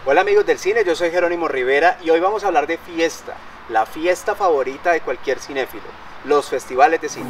Hola amigos del cine, yo soy Jerónimo Rivera y hoy vamos a hablar de fiesta, la fiesta favorita de cualquier cinéfilo, los festivales de cine.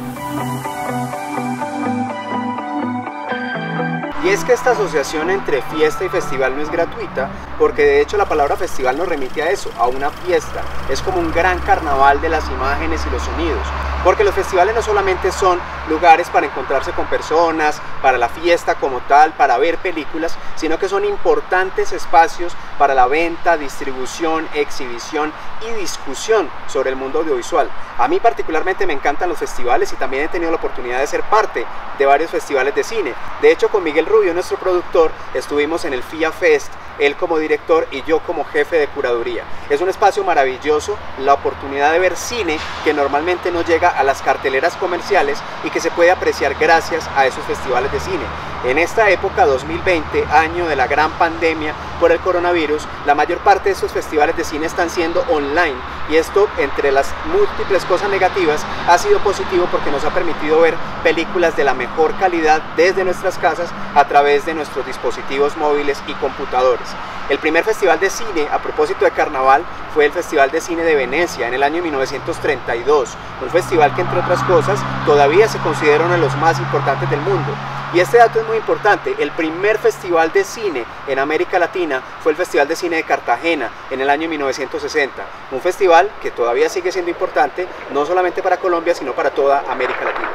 Y es que esta asociación entre fiesta y festival no es gratuita, porque de hecho la palabra festival nos remite a eso, a una fiesta. Es como un gran carnaval de las imágenes y los sonidos, porque los festivales no solamente son lugares para encontrarse con personas, para la fiesta como tal, para ver películas, sino que son importantes espacios para la venta, distribución, exhibición y discusión sobre el mundo audiovisual. A mí particularmente me encantan los festivales y también he tenido la oportunidad de ser parte de varios festivales de cine. De hecho, con Miguel Rubio, nuestro productor, estuvimos en el FIA Fest, él como director y yo como jefe de curaduría. Es un espacio maravilloso, la oportunidad de ver cine que normalmente no llega a las carteleras comerciales y que se puede apreciar gracias a esos festivales de cine. En esta época 2020, año de la gran pandemia por el coronavirus, la mayor parte de estos festivales de cine están siendo online, y esto, entre las múltiples cosas negativas, ha sido positivo porque nos ha permitido ver películas de la mejor calidad desde nuestras casas a través de nuestros dispositivos móviles y computadores. El primer festival de cine, a propósito de carnaval, fue el Festival de Cine de Venecia en el año 1932, un festival que, entre otras cosas, todavía se considera uno de los más importantes del mundo. Y este dato es muy importante: el primer festival de cine en América Latina fue el Festival de Cine de Cartagena en el año 1960, un festival que todavía sigue siendo importante, no solamente para Colombia, sino para toda América Latina.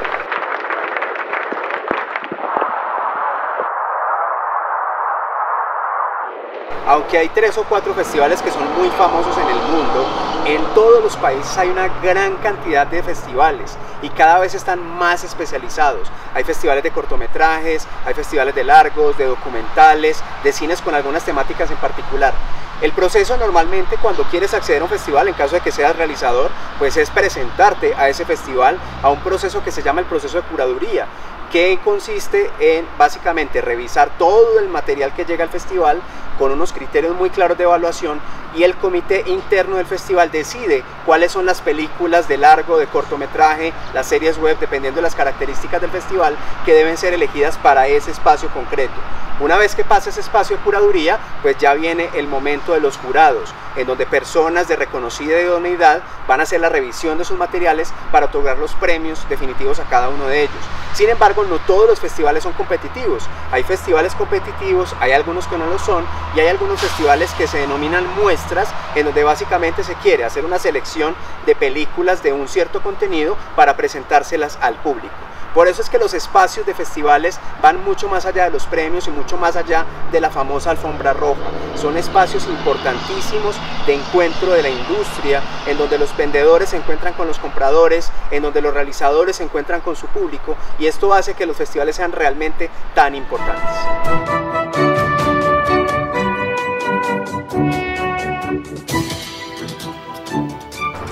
Aunque hay 3 o 4 festivales que son muy famosos en el mundo, en todos los países hay una gran cantidad de festivales y cada vez están más especializados. Hay festivales de cortometrajes, hay festivales de largos, de documentales, de cines con algunas temáticas en particular. El proceso normalmente, cuando quieres acceder a un festival, en caso de que seas realizador, pues es presentarte a ese festival, a un proceso que se llama el proceso de curaduría, que consiste en básicamente revisar todo el material que llega al festival con unos criterios muy claros de evaluación, y el comité interno del festival decide cuáles son las películas de largo, de cortometraje, las series web, dependiendo de las características del festival, que deben ser elegidas para ese espacio concreto. Una vez que pasa ese espacio de curaduría, pues ya viene el momento de los jurados, en donde personas de reconocida idoneidad van a hacer la revisión de sus materiales para otorgar los premios definitivos a cada uno de ellos. Sin embargo, no todos los festivales son competitivos. Hay festivales competitivos, hay algunos que no lo son, y hay algunos festivales que se denominan muestras, en donde básicamente se quiere hacer una selección de películas de un cierto contenido para presentárselas al público. Por eso es que los espacios de festivales van mucho más allá de los premios y mucho más allá de la famosa alfombra roja. Son espacios importantísimos de encuentro de la industria, en donde los vendedores se encuentran con los compradores, en donde los realizadores se encuentran con su público, y esto hace que los festivales sean realmente tan importantes.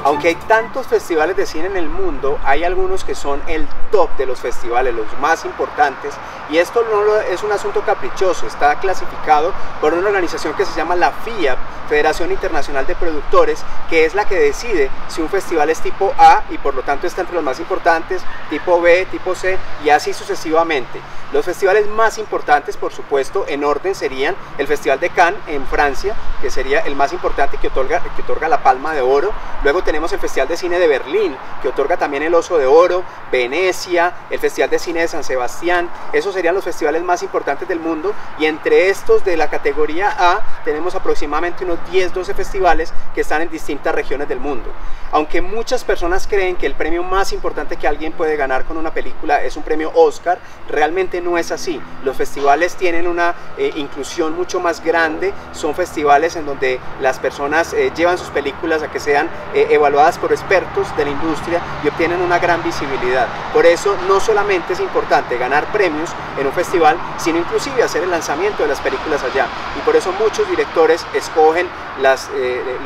Aunque hay tantos festivales de cine en el mundo, hay algunos que son el top de los festivales, los más importantes, y esto no es un asunto caprichoso. Está clasificado por una organización que se llama la FIAP, Federación Internacional de Productores, que es la que decide si un festival es tipo A y por lo tanto está entre los más importantes, tipo B, tipo C y así sucesivamente. Los festivales más importantes, por supuesto, en orden serían el Festival de Cannes en Francia, que sería el más importante, que otorga la Palma de Oro. Luego tenemos el Festival de Cine de Berlín, que otorga también el Oso de Oro, Venecia, el Festival de Cine de San Sebastián. Esos serían los festivales más importantes del mundo, y entre estos de la categoría A tenemos aproximadamente unos 10-12 festivales que están en distintas regiones del mundo. Aunque muchas personas creen que el premio más importante que alguien puede ganar con una película es un premio Oscar, realmente no es así. Los festivales tienen una inclusión mucho más grande, son festivales en donde las personas llevan sus películas a que sean evaluadas por expertos de la industria y obtienen una gran visibilidad. Por eso no solamente es importante ganar premios en un festival, sino inclusive hacer el lanzamiento de las películas allá, y por eso muchos directores escogen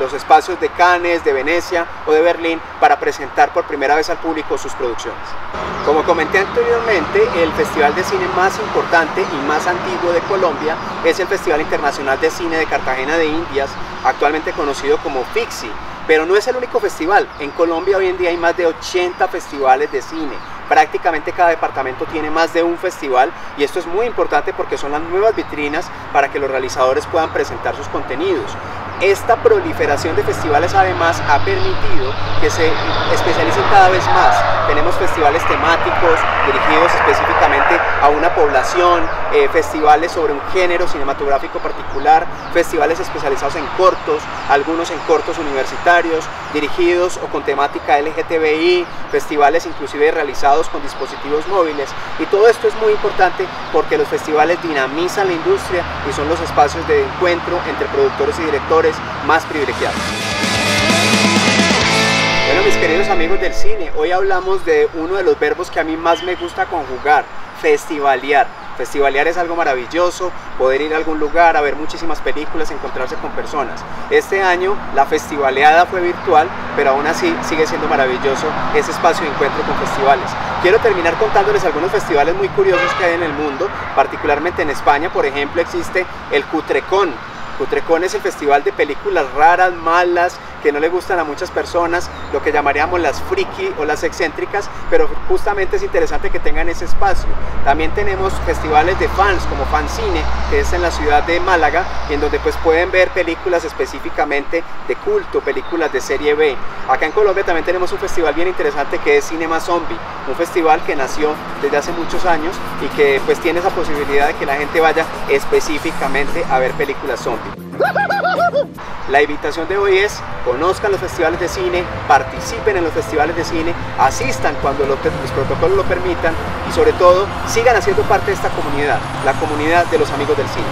los espacios de Cannes, de Venecia o de Berlín para presentar por primera vez al público sus producciones. Como comenté anteriormente, el festival de cine más importante y más antiguo de Colombia es el Festival Internacional de Cine de Cartagena de Indias, actualmente conocido como FICCI. Pero no es el único festival. En Colombia hoy en día hay más de 80 festivales de cine. prácticamente cada departamento tiene más de un festival, y esto es muy importante porque son las nuevas vitrinas para que los realizadores puedan presentar sus contenidos. Esta proliferación de festivales además ha permitido que se especialicen cada vez más. Tenemos festivales temáticos dirigidos específicamente a una población, festivales sobre un género cinematográfico particular, festivales especializados en cortos, algunos en cortos universitarios, dirigidos o con temática LGTBI, festivales inclusive realizados con dispositivos móviles, y todo esto es muy importante porque los festivales dinamizan la industria y son los espacios de encuentro entre productores y directores más privilegiados. Bueno, mis queridos amigos del cine, hoy hablamos de uno de los verbos que a mí más me gusta conjugar: festivalear. Festivalear es algo maravilloso, poder ir a algún lugar a ver muchísimas películas, encontrarse con personas. Este año la festivaleada fue virtual, pero aún así sigue siendo maravilloso ese espacio de encuentro con festivales. Quiero terminar contándoles algunos festivales muy curiosos que hay en el mundo, particularmente en España. Por ejemplo, existe el Cutrecon. Cutrecon es el festival de películas raras, malas, que no le gustan a muchas personas, lo que llamaríamos las friki o las excéntricas, pero justamente es interesante que tengan ese espacio. También tenemos festivales de fans, como Fancine, que es en la ciudad de Málaga, y en donde pues pueden ver películas específicamente de culto, películas de serie B. Acá en Colombia también tenemos un festival bien interesante que es Cinema Zombie, un festival que nació desde hace muchos años y que pues tiene esa posibilidad de que la gente vaya específicamente a ver películas zombie. La invitación de hoy es: conozcan los festivales de cine, participen en los festivales de cine, asistan cuando los protocolos lo permitan, y sobre todo sigan haciendo parte de esta comunidad, la comunidad de los amigos del cine.